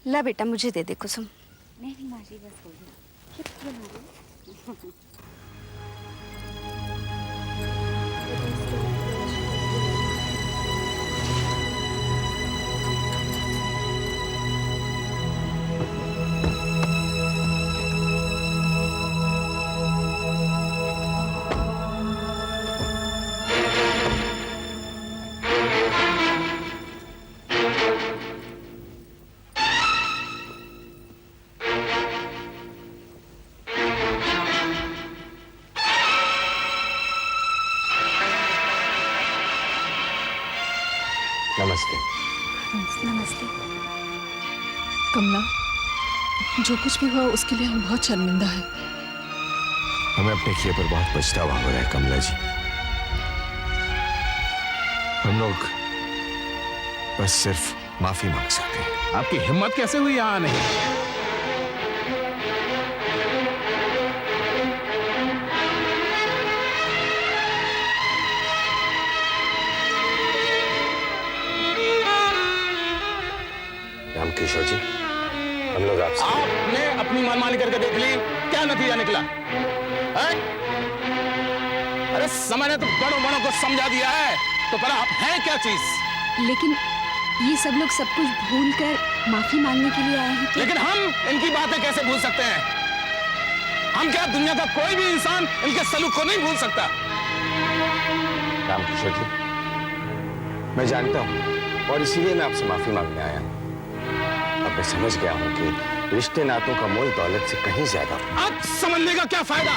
ला बेटा मुझे दे दे कुसुम। नहीं माँ जी बस हो गया। चिप्स बना रही हूँ। नमस्ते। नमस्ते। कमला, जो कुछ भी हुआ उसके लिए हम बहुत शर्मिंदा हैं। हमें अपने किए पर बहुत पछतावा हो रहा है कमला जी। हम लोग बस सिर्फ माफी मांग सकते हैं। आपकी हिम्मत कैसे हुई यहाँ आने की? रामकिशोर जी, हम लोग आपने अपनी मनमानी करके देख ली, क्या नतीजा निकला है? अरे समय ने तो बड़ों बड़ों को समझा दिया है, तो पर आप हैं क्या चीज? लेकिन ये सब लोग सब कुछ भूल कर माफी मांगने के लिए आए हैं तो... लेकिन हम इनकी बातें कैसे भूल सकते हैं? हम क्या दुनिया का कोई भी इंसान इनके सलूक को नहीं भूल सकता? रामकिशोर जी, मैं जानता हूं और इसीलिए मैं आपसे माफी मांगने आया हूं। अब मैं समझ गया हूं कि रिश्ते नातों का मोल दौलत से कहीं ज्यादा। अब समझने का क्या फायदा?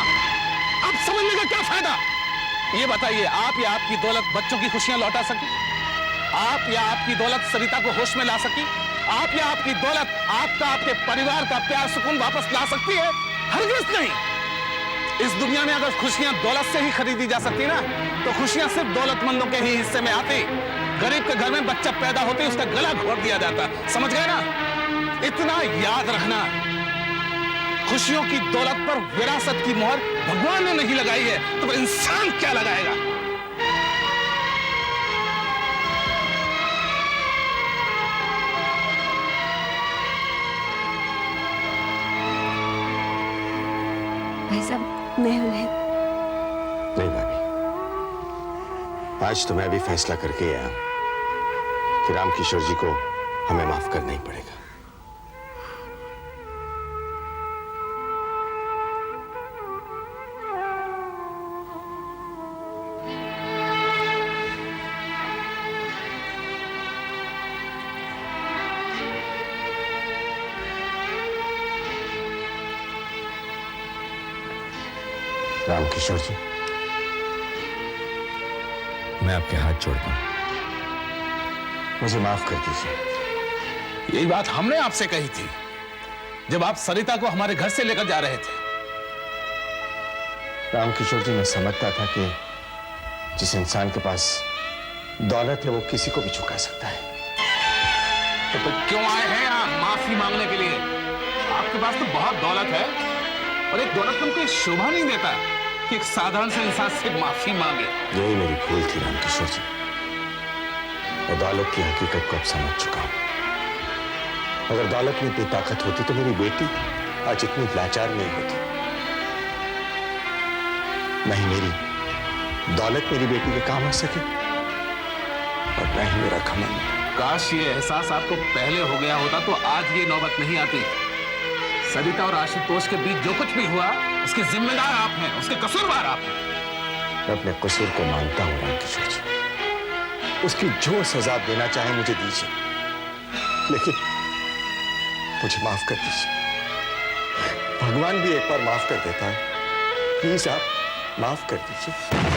अब समझने का क्या फायदा? ये बताइए, आप या आपकी दौलत बच्चों की खुशियां लौटा सकी? आप या आपकी दौलत सरिता को होश में ला सकी? आप या आपकी दौलत आपका, आपके परिवार का प्यार सुकून वापस ला सकती है? हरगिज़ नहीं। इस दुनिया में अगर खुशियां दौलत से ही खरीदी जा सकती ना, तो खुशियां सिर्फ दौलतमंदों के ही हिस्से में आती। गरीब के घर में बच्चा पैदा होते ही उसका गला घोट दिया जाता। समझ गए ना? इतना याद रखना, खुशियों की दौलत पर विरासत की मोहर भगवान ने नहीं लगाई है, तो इंसान क्या लगाएगा? भाई साहब, मैं उन्हें... नहीं भाभी, आज तो मैं भी फैसला करके आया कि रामकिशोर जी को हमें माफ करना ही पड़ेगा। रामकिशोर जी, मैं आपके हाथ जोड़ता हूं, मुझे माफ कर दीजिए। यही बात हमने आपसे कही थी जब आप सरिता को हमारे घर से लेकर जा रहे थे। रामकिशोर जी, मैं समझता था कि जिस इंसान के पास दौलत है वो किसी को भी झुका सकता है। तो क्यों आए हैं यहाँ माफी मांगने के लिए? आपके पास तो बहुत दौलत है और एक दौलतमंद को शोभा नहीं देता कि एक साधारण से इंसान से माफी मांगे। यही मेरी भूल थी रामकिशोर जी। मैं दौलत की हकीकत को अब समझ चुका हूं। अगर दौलत में इतनी ताकत होती तो मेरी बेटी आज इतनी लाचार नहीं होती। नहीं मेरी दौलत मेरी बेटी के काम आ सके और न ही मेरा घमंड। काश ये एहसास आपको पहले हो गया होता तो आज ये नौबत नहीं आती। सरिता और आशुतोष के बीच जो कुछ भी हुआ उसके जिम्मेदार आप हैं, उसके कसूरवार आप हैं। मैं अपने कसूर को मानता हूं रामकिशोर जी। उसकी जो सजा देना चाहे मुझे दीजिए, लेकिन मुझे माफ कर दीजिए। भगवान भी एक बार माफ कर देता है। प्लीज आप माफ कर दीजिए।